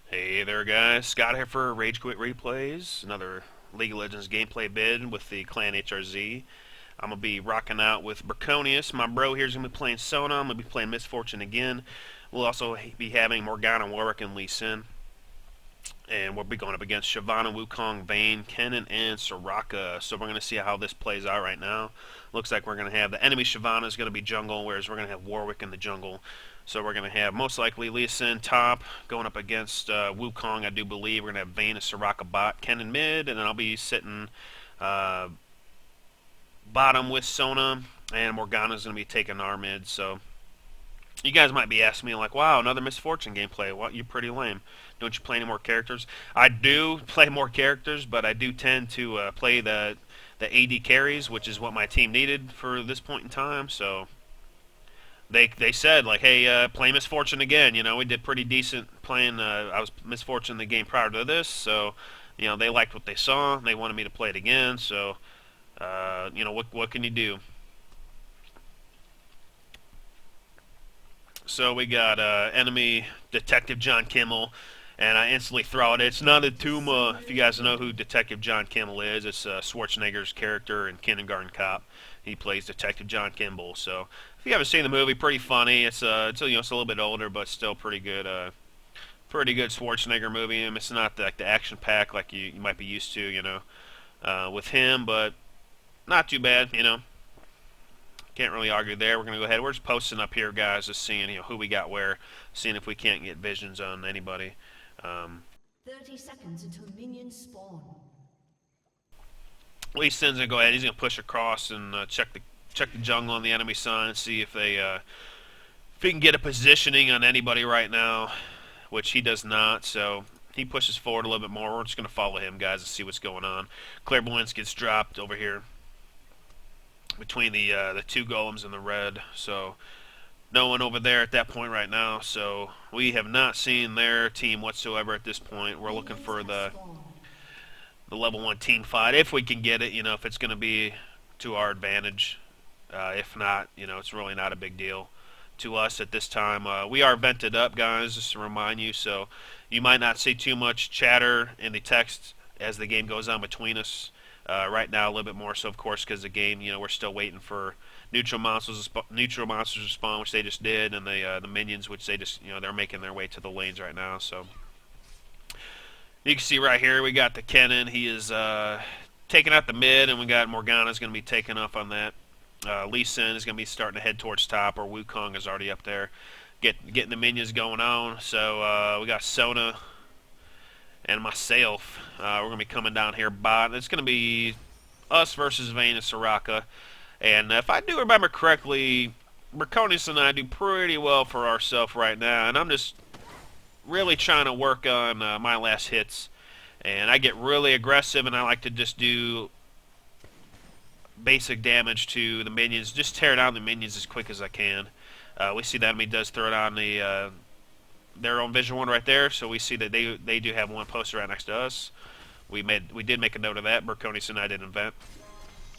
Hey there guys, Scott here for RageQuitReplays, another League of Legends gameplay bid with the clan HRZ. I'm going to be rocking out with Burkonius. My bro here's going to be playing Sona. I'm going to be playing Miss Fortune again. We'll also be having Morgana, Warwick, and Lee Sin. And we'll be going up against Shyvana, Wukong, Vayne, Kennen, and Soraka. So we're going to see how this plays out right now. Looks like we're going to have the enemy Shyvana is going to be jungle, whereas we're going to have Warwick in the jungle. So we're going to have most likely Lee Sin top going up against Wukong, I do believe. We're going to have Vayne and Soraka bot, Kennen mid, and then I'll be sitting bottom with Sona, and Morgana's going to be taking our mid. So you guys might be asking me like, wow, another Miss Fortune gameplay. Well, you're pretty lame. Don't you play any more characters? I do play more characters, but I do tend to play the AD carries, which is what my team needed for this point in time. So they said like, hey, play Miss Fortune again. You know, we did pretty decent playing. I was Miss Fortune the game prior to this, so you know they liked what they saw. They wanted me to play it again. So you know what can you do? So we got enemy Detective John Kimmel, and I instantly throw it. It's not a Tuma. If you guys know who Detective John Kimmel is, it's Schwarzenegger's character in Kindergarten Cop. He plays Detective John Kimball. So if you haven't seen the movie, pretty funny. It's you know, it's a little bit older, but still pretty good. Pretty good Schwarzenegger movie. I mean, it's not like the action pack like you might be used to, you know, with him, but not too bad, you know. Can't really argue there. We're going to go ahead. We're just posting up here, guys, just seeing who we got where, seeing if we can't get visions on anybody. 30 seconds until minions spawn. Lee Sin's going to go ahead. He's going to push across and check the jungle on the enemy side and see if he can get a positioning on anybody right now, which he does not. So he pushes forward a little bit more. We're just going to follow him, guys, and see what's going on. Clairvoyance gets dropped over here between the two golems and the red, so no one over there at that point right now. So we have not seen their team whatsoever at this point. We're looking for the level 1 team fight if we can get it, you know, if it's going to be to our advantage. If not, you know, it's really not a big deal to us at this time. We are vented up, guys, just to remind you, so you might not see too much chatter in the text as the game goes on between us. Right now, a little bit more so, of course, because the game, you know, we're still waiting for neutral monsters to spawn, which they just did, and the minions, which they just, you know, they're making their way to the lanes right now. So you can see right here, we got the Kennen. He is taking out the mid, and we got Morgana's going to be taking up on that. Lee Sin is going to be starting to head towards top, or Wukong is already up there, getting the minions going on. So we got Sona and myself. We're going to be coming down here bot. It's going to be us versus Vayne and Soraka. And if I do remember correctly, Burkonius and I do pretty well for ourselves right now. And I'm just really trying to work on my last hits. And I get really aggressive, and I like to just do basic damage to the minions. Just tear down the minions as quick as I can. We see the enemy does throw down the their own vision one right there, so we see that they do have one posted right next to us. We did make a note of that. Burkonius and I did invent.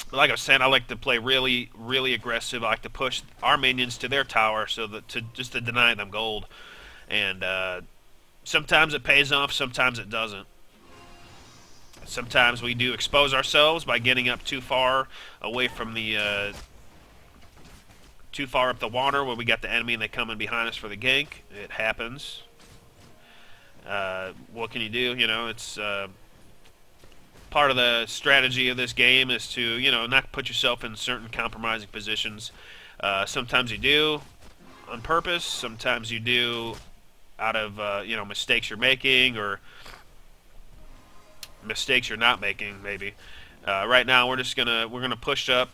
But like I was saying, I like to play really, really aggressive. I like to push our minions to their tower so that just to deny them gold. And sometimes it pays off, sometimes it doesn't. Sometimes we do expose ourselves by getting up too far away from the too far up the water where we got the enemy and they come in behind us for the gank. It happens. What can you do? You know, it's part of the strategy of this game is to, you know, not put yourself in certain compromising positions. Sometimes you do on purpose. Sometimes you do out of you know, mistakes you're making or mistakes you're not making, maybe. Right now we're gonna push up.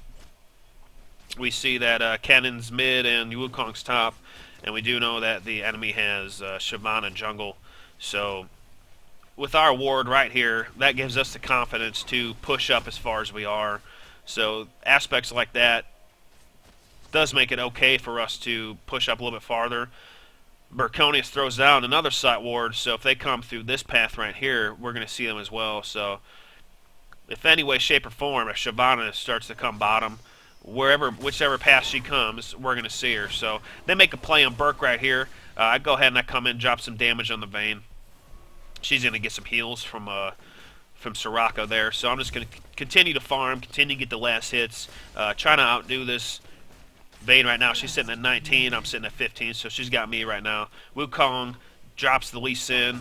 We see that Kennen's mid and Wukong's top, and we do know that the enemy has Shyvana jungle. So with our ward right here, that gives us the confidence to push up as far as we are. So aspects like that does make it okay for us to push up a little bit farther. Burkonius throws down another site ward, so if they come through this path right here, we're going to see them as well. So if any way, shape, or form, if Shyvana starts to come bottom, whichever path she comes, we're going to see her. So they make a play on Burke right here. I go ahead and I come in, drop some damage on the Vayne. she's going to get some heals from Soraka there. So I'm just going to continue to farm, continue to get the last hits, trying to outdo this Vayne right now. She's sitting at 19, I'm sitting at 15, so she's got me right now. Wukong drops the Lee Sin.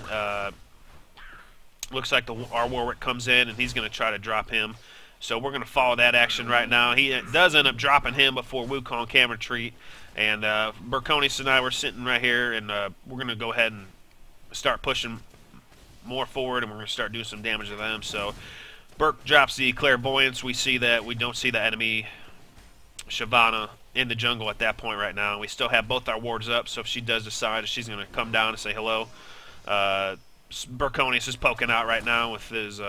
Looks like our Warwick comes in, and he's going to try to drop him. So we're going to follow that action right now. He does end up dropping him before Wukong can retreat. And Burkonius and I were sitting right here, and we're going to go ahead and start pushing more forward, and we're going to start doing some damage to them. So Burk drops the Clairvoyance. We see that. We don't see the enemy Shyvana in the jungle at that point right now. We still have both our wards up, so if she does decide she's going to come down and say hello, Burkonius is poking out right now with his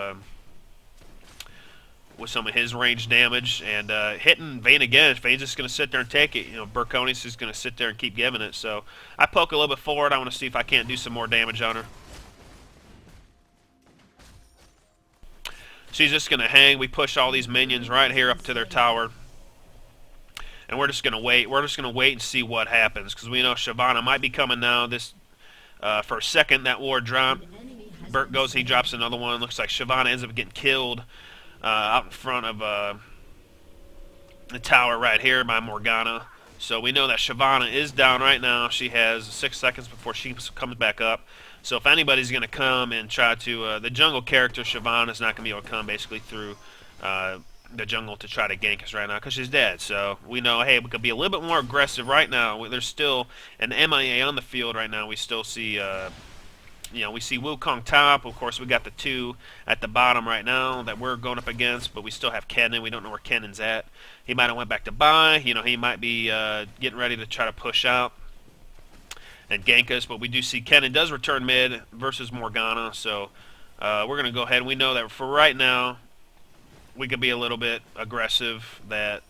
with some of his range damage and hitting Vayne again. If Vayne's just going to sit there and take it, Burkonius is going to sit there and keep giving it. So I poke a little bit forward. I want to see if I can't do some more damage on her. She's just going to hang. We push all these minions right here up to their tower. And we're just going to wait. We're just going to wait and see what happens, because we know Shyvana might be coming now. This for a second, that ward dropped. Burk goes, he drops another one. Looks like Shyvana ends up getting killed out in front of the tower right here by Morgana. So we know that Shyvana is down right now. She has 6 seconds before she comes back up. So if anybody's going to come and try to... the jungle character, Shyvana, is not going to be able to come basically through the jungle to try to gank us right now because she's dead. So we know, hey, we could be a little bit more aggressive right now. There's still an MIA on the field right now. We still see... we see Wukong top. Of course, we got the 2 at the bottom right now that we're going up against, but we still have Kennen. We don't know where Kennen's at. He might have went back to buy. He might be getting ready to try to push out and gank us, but we do see Kennen does return mid versus Morgana, so we're going to go ahead. We know that for right now, we could be a little bit aggressive, that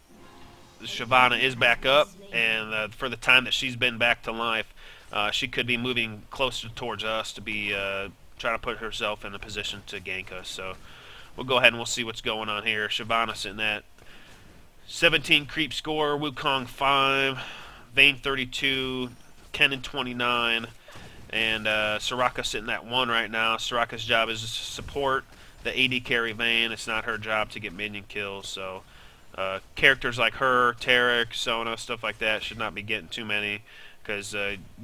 Shyvana is back up, and for the time that she's been back to life, she could be moving closer towards us to be trying to put herself in a position to gank us. So we'll go ahead and we'll see what's going on here. Shyvana sitting at 17 creep score, Wukong 5, Vayne 32, Kennen 29, and Soraka sitting at 1 right now. Soraka's job is to support the AD carry Vayne. It's not her job to get minion kills. So characters like her, Tarek, Sona, stuff like that should not be getting too many, because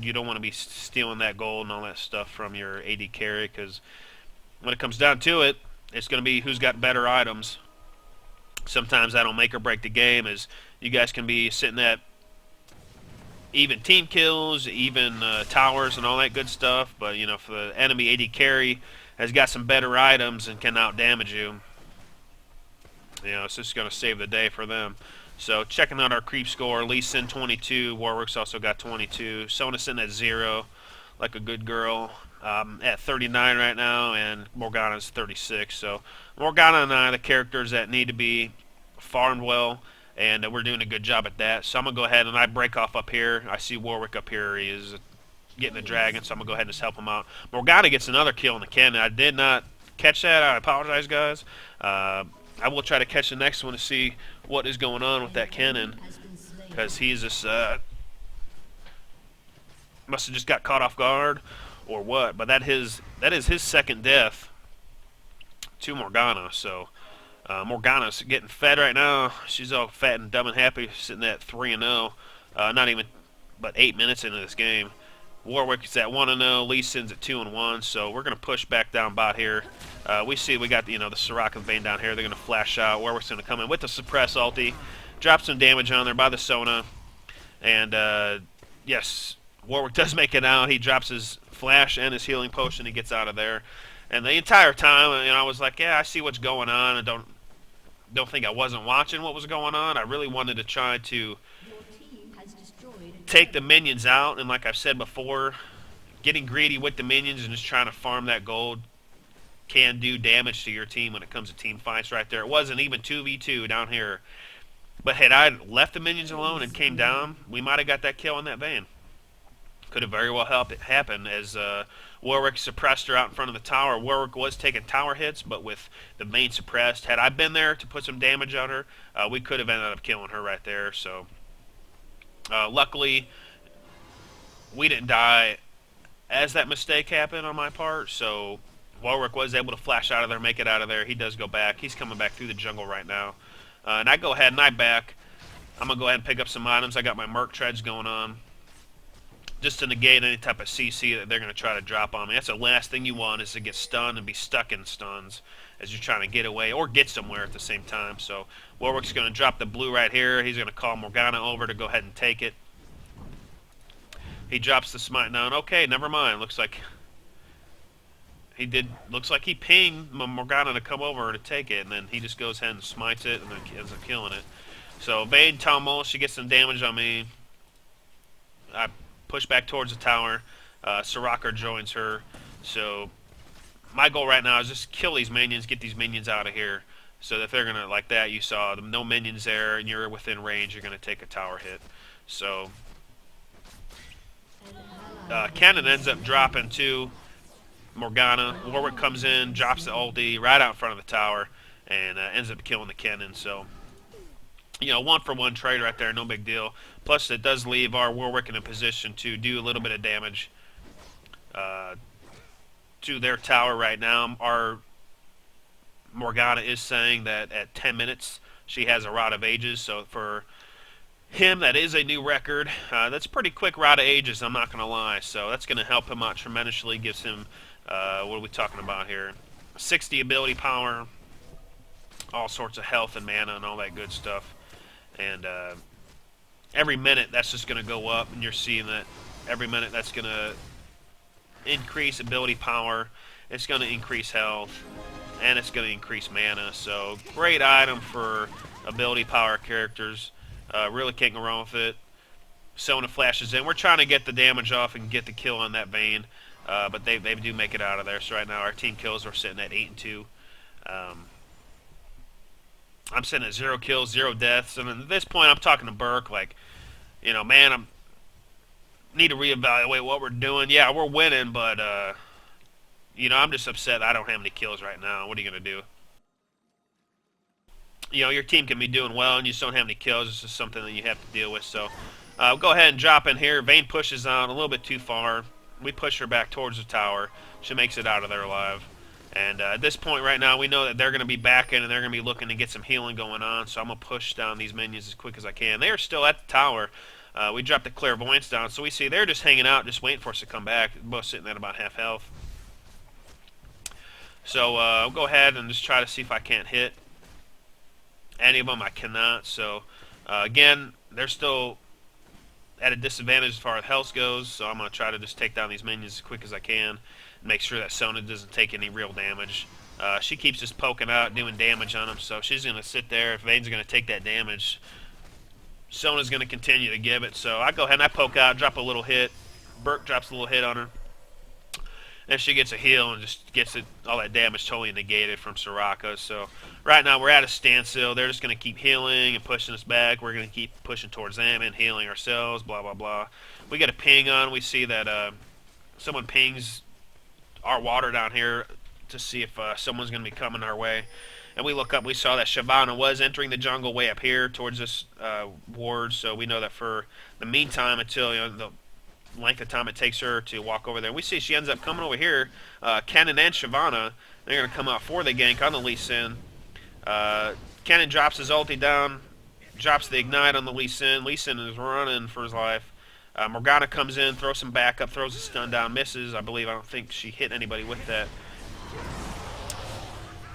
you don't want to be stealing that gold and all that stuff from your AD carry, because when it comes down to it, it's going to be who's got better items. Sometimes that'll make or break the game, as you guys can be sitting at even team kills, even towers and all that good stuff, but if the enemy AD carry has got some better items and can out damage you, it's just going to save the day for them. So checking out our creep score, Lee Sin 22, Warwick's also got 22, Sona sitting at 0, like a good girl, at 39 right now, and Morgana's 36. So Morgana and I are the characters that need to be farmed well, and we're doing a good job at that. So I'm going to go ahead and I break off up here. I see Warwick up here. He is getting a dragon, so I'm going to go ahead and just help him out. Morgana gets another kill in the cannon. I did not catch that. I apologize, guys. I will try to catch the next one to see what is going on with that cannon, because he's just must have just got caught off guard or what. But that is his second death to Morgana. So Morgana's getting fed right now. She's all fat and dumb and happy, sitting at 3-0. Not even but 8 minutes into this game. Warwick is at 1-0. Lee Sin's at 2-1. So we're going to push back down bot here. We see we got the Soraka and Vayne down here. They're going to flash out. Warwick's going to come in with the suppress ulti, drop some damage on there by the Sona, and yes, Warwick does make it out. He drops his flash and his healing potion. He gets out of there. And the entire time, I was like, yeah, I see what's going on. I don't think I wasn't watching what was going on. I really wanted to try to take the minions out, and like I've said before, getting greedy with the minions and just trying to farm that gold can do damage to your team when it comes to team fights right there. It wasn't even 2v2 down here. But had I left the minions alone and came down, we might have got that kill on that Vayne. Could have very well helped it happen, as Warwick suppressed her out in front of the tower. Warwick was taking tower hits, but with the Vayne suppressed, had I been there to put some damage on her, we could have ended up killing her right there. So luckily, we didn't die as that mistake happened on my part, so Warwick was able to flash out of there, make it out of there. He does go back. He's coming back through the jungle right now. And I go ahead and I back. I'm going to go ahead and pick up some items. I got my Merc Treads going on, just to negate any type of CC that they're going to try to drop on me. That's the last thing you want, is to get stunned and be stuck in stuns as you're trying to get away or get somewhere at the same time. So Warwick's going to drop the blue right here. He's going to call Morgana over to go ahead and take it. He drops the smite down. Okay, never mind. Looks like he pinged Morgana to come over to take it, and then he just goes ahead and smites it, and then ends up killing it. So Vayne tumble. She gets some damage on me. I push back towards the tower. Soraka joins her. So my goal right now is just kill these minions, get these minions out of here. So that if they're gonna, like that, you saw them, no minions there, and you're within range, you're gonna take a tower hit. So Cannon ends up dropping to Morgana. Warwick comes in, drops the ulti right out in front of the tower, and ends up killing the Cannon. So, you know, 1-for-1 trade right there, no big deal. Plus, it does leave our Warwick in a position to do a little bit of damage to their tower right now. Our Morgana is saying that at 10 minutes she has a Rod of Ages, so for him, that is a new record. That's pretty quick Rod of Ages, I'm not going to lie. So that's going to help him out tremendously. Gives him, what are we talking about here? 60 ability power, all sorts of health and mana and all that good stuff. And every minute that's just going to go up, and you're seeing that every minute that's going to increase ability power. It's going to increase health, and it's going to increase mana. So great item for ability power characters. Really can't go wrong with it. Sona flashes in. We're trying to get the damage off and get the kill on that Vayne, but they do make it out of there. So right now our team kills, we're sitting at 8-2. I'm sitting at 0 kills, 0 deaths, and at this point I'm talking to Burke like, you know, man, I need to reevaluate what we're doing. Yeah, we're winning, but you know, I'm just upset I don't have any kills right now. What are you gonna do? You know, your team can be doing well and you just don't have any kills. It's just something that you have to deal with. So go ahead and drop in here. Vayne pushes on a little bit too far. We push her back towards the tower. She makes it out of there alive. And at this point right now, we know that they're going to be backing and they're going to be looking to get some healing going on. So I'm going to push down these minions as quick as I can. They are still at the tower. We dropped the clairvoyance down. So we see they're just hanging out, just waiting for us to come back. They're both sitting at about half health. So I'll go ahead and just try to see if I can't hit any of them. I cannot. So again, they're still at a disadvantage as far as health goes, so I'm going to try to just take down these minions as quick as I can and make sure that Sona doesn't take any real damage. She keeps just poking out, doing damage on them, so she's going to sit there. If Vayne's going to take that damage, Sona's going to continue to give it. So I go ahead and I poke out, drop a little hit. Burke drops a little hit on her. Then she gets a heal and just gets it, all that damage totally negated from Soraka. So right now we're at a standstill. They're just going to keep healing and pushing us back. We're going to keep pushing towards them and healing ourselves, blah, blah, blah. We get a ping on. We see that someone pings our water down here to see if someone's going to be coming our way. And we look up. We saw that Shyvana was entering the jungle way up here towards this ward. So we know that for the meantime, until, you know, the length of time it takes her to walk over there. We see she ends up coming over here. Cannon and Shyvana, they're going to come out for the gank on the Lee Sin. Cannon drops his ulti down, drops the ignite on the Lee Sin. Lee Sin is running for his life. Morgana comes in, throws some backup, throws a stun down, misses. I don't think she hit anybody with that.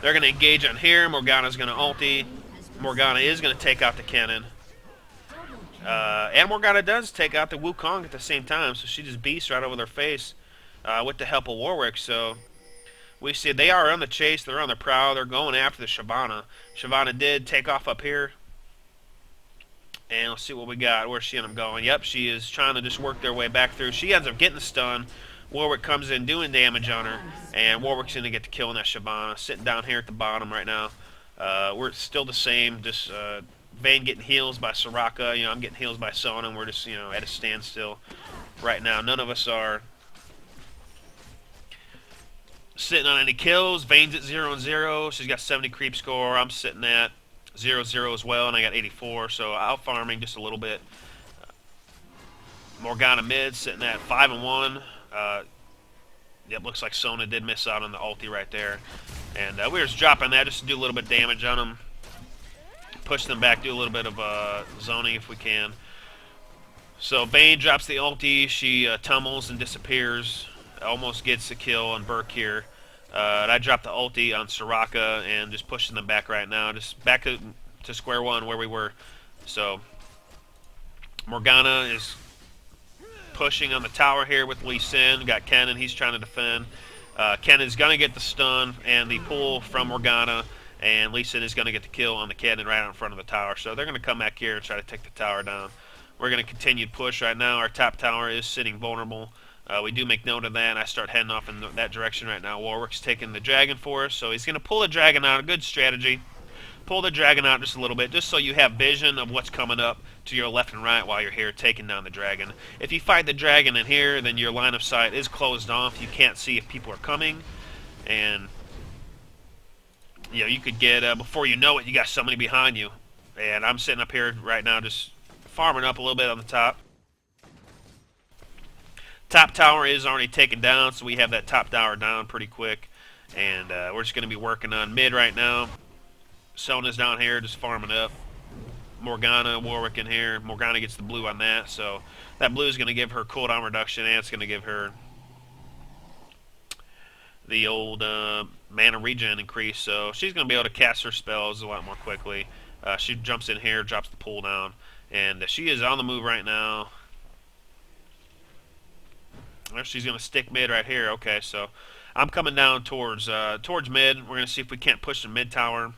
They're going to engage on here. Morgana's going to ulti. Morgana is going to take out the Cannon. And Morgana does take out the Wukong at the same time, so she just beasts right over their face with the help of Warwick. So we see they are on the chase, they're on the prowl, they're going after the Shyvana. Shyvana did take off up here. And let's see what we got. Where's she end up going? Yep, she is trying to just work their way back through. She ends up getting the stun. Warwick comes in doing damage on her, and Warwick's going to get the kill on that Shyvana. Sitting down here at the bottom right now. We're still the same, just Vayne getting heals by Soraka. You know, I'm getting heals by Sona, and we're just, you know, at a standstill right now. None of us are sitting on any kills. Vayne's at 0-0. She's got 70 creep score. I'm sitting at 0-0 as well, and I got 84. So out farming just a little bit. Morgana mid sitting at 5-1. Yep, looks like Sona did miss out on the ulti right there. And we were just dropping that just to do a little bit of damage on them. Push them back, do a little bit of zoning if we can. So Bane drops the ulti, she tumbles and disappears. Almost gets a kill on Burke here. And I dropped the ulti on Soraka and just pushing them back right now. Just back to square one where we were. So Morgana is pushing on the tower here with Lee Sin. Got Kennen, he's trying to defend. Kennen's going to get the stun and the pull from Morgana, and Lee Sin is going to get the kill on the Kennen right out in front of the tower. So they're going to come back here and try to take the tower down. We're going to continue to push right now. Our top tower is sitting vulnerable. We do make note of that, and I start heading off in that direction right now. Warwick's taking the dragon for us, so he's going to pull the dragon out. A good strategy. Pull the dragon out just a little bit, just so you have vision of what's coming up to your left and right while you're here taking down the dragon. If you fight the dragon in here, then your line of sight is closed off. You can't see if people are coming, and you could get before you know it, you got somebody behind you. And I'm sitting up here right now, just farming up a little bit on the top. Top tower is already taken down, so we have that top tower down pretty quick, and we're just going to be working on mid right now. Sona's down here just farming up. Morgana, Warwick in here. Morgana gets the blue on that, so that blue is going to give her cooldown reduction, and it's going to give her the old mana regen increase, so she's going to be able to cast her spells a lot more quickly. She jumps in here, drops the pull down, and she is on the move right now. She's going to stick mid right here. Okay, so I'm coming down towards mid. We're going to see if we can't push the mid tower.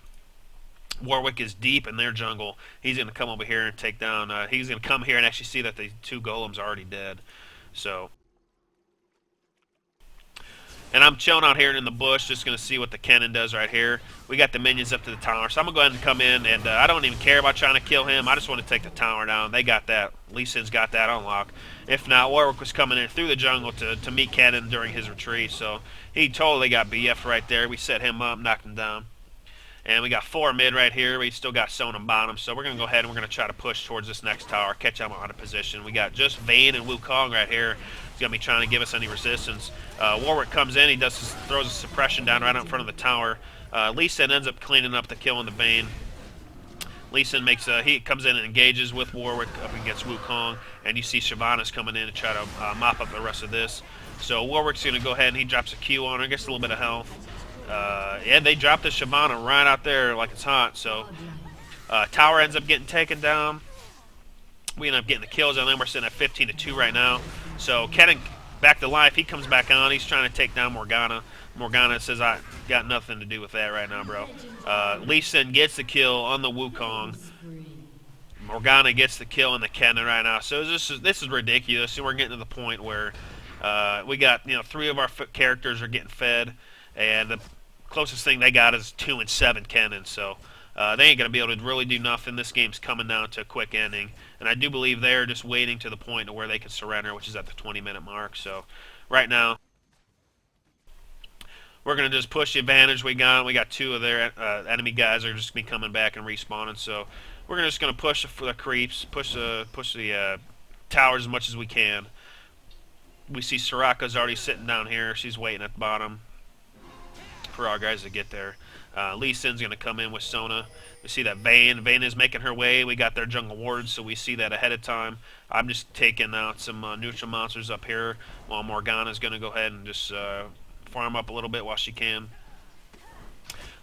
Warwick is deep in their jungle. He's going to come over here and take down. He's going to come here and actually see that the two golems are already dead. So, and I'm chilling out here in the bush, just going to see what the Kennen does right here. We got the minions up to the tower, so I'm going to go ahead and come in, and I don't even care about trying to kill him. I just want to take the tower down. They got that. Lee Sin's got that on lock. If not, Warwick was coming in through the jungle to meet Kennen during his retreat, so he totally got BF right there. We set him up, knocked him down. And we got 4 mid right here. We still got Sona bottom, so we're going to go ahead and we're going to try to push towards this next tower, catch them out of position. We got just Vayne and Wukong right here. He's going to be trying to give us any resistance. Warwick comes in. He throws a suppression down right in front of the tower. Lee Sin ends up cleaning up the kill on the Vayne. Lee Sin he comes in and engages with Warwick up against Wukong, and you see Shyvana's coming in to try to mop up the rest of this. So Warwick's going to go ahead and he drops a Q on her, gets a little bit of health. Yeah, they dropped the Shyvana right out there like it's hot. So tower ends up getting taken down. We end up getting the kills on them. We're sitting at 15-2 right now. So Kennen back to life. He comes back on. He's trying to take down Morgana. Morgana says, I got nothing to do with that right now, bro. Lee Sin gets the kill on the Wukong. Morgana gets the kill on the Kennen right now. So this is ridiculous. And we're getting to the point where we got 3 of our characters are getting fed, and the closest thing they got is 2 and 7 Kennen. So they ain't gonna be able to really do nothing. This game's coming down to a quick ending, and I do believe they're just waiting to the point to where they can surrender, which is at the 20-minute mark. So right now, we're going to just push the advantage we got. We got 2 of their enemy guys are just going to be coming back and respawning. So we're just going to push for the creeps, push the towers as much as we can. We see Soraka's already sitting down here. She's waiting at the bottom for our guys to get there. Lee Sin's going to come in with Sona. We see that Vayne is making her way. We got their jungle wards, so we see that ahead of time. I'm just taking out some neutral monsters up here while Morgana's going to go ahead and just farm up a little bit while she can.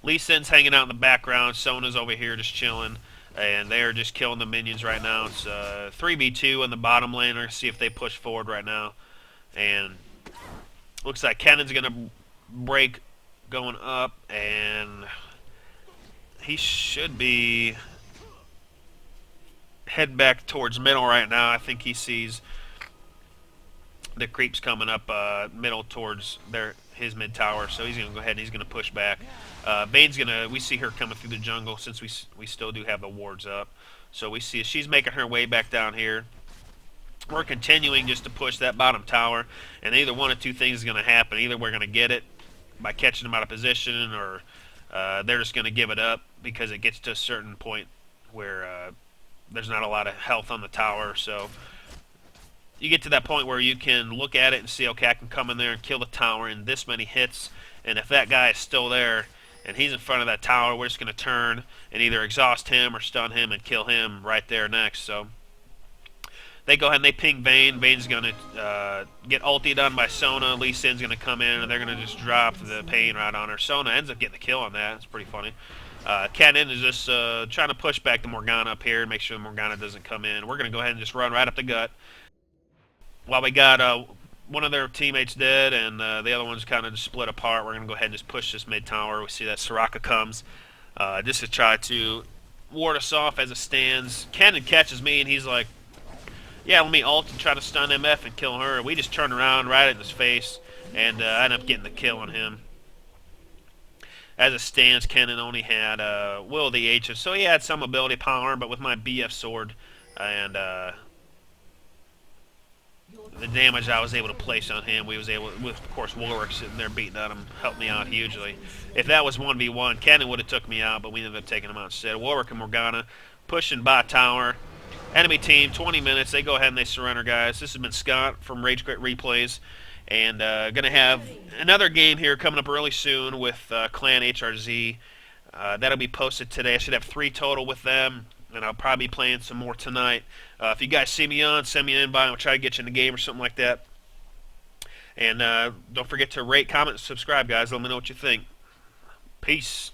Lee Sin's hanging out in the background. Sona's over here just chilling, and they are just killing the minions right now. It's 3v2 in the bottom lane. We're going to see if they push forward right now. And looks like Kennen's going to break going up, and he should be heading back towards middle right now. I think he sees the creeps coming up middle towards his mid tower, so he's going to go ahead and he's going to push back. Vayne's we see her coming through the jungle since we still do have the wards up. So we see she's making her way back down here. We're continuing just to push that bottom tower, and either one of 2 things is going to happen. Either we're going to get it by catching them out of position, or they're just going to give it up because it gets to a certain point where there's not a lot of health on the tower. So you get to that point where you can look at it and see, okay, I can come in there and kill the tower in this many hits, and if that guy is still there and he's in front of that tower, we're just going to turn and either exhaust him or stun him and kill him right there next. So they go ahead and they ping Vayne. Vayne's going to get ultied on by Sona. Lee Sin's going to come in, and they're going to just drop the pain right on her. Sona ends up getting the kill on that. It's pretty funny. Kennen is just trying to push back the Morgana up here and make sure the Morgana doesn't come in. We're going to go ahead and just run right up the gut. While we got one of their teammates dead and the other one's kind of just split apart, we're going to go ahead and just push this mid tower. We see that Soraka comes just to try to ward us off as it stands. Kennen catches me, and he's like, yeah, let me ult and try to stun MF and kill her. We just turn around right in his face and end up getting the kill on him. As it stands, Kennen only had Will of the Ages, so he had some ability power, but with my BF sword and the damage I was able to place on him, we was able, with of course Warwick sitting there beating on him, helped me out hugely. If that was 1v1, Kennen would have took me out, but we ended up taking him out instead. Warwick and Morgana pushing bot tower. Enemy team, 20 minutes. They go ahead and they surrender, guys. This has been Scott from RageQuitReplays, and going to have another game here coming up really soon with Clan HRZ. That'll be posted today. I should have 3 total with them, and I'll probably be playing some more tonight. If you guys see me on, send me an invite. I'll try to get you in the game or something like that. And don't forget to rate, comment, and subscribe, guys. Let me know what you think. Peace.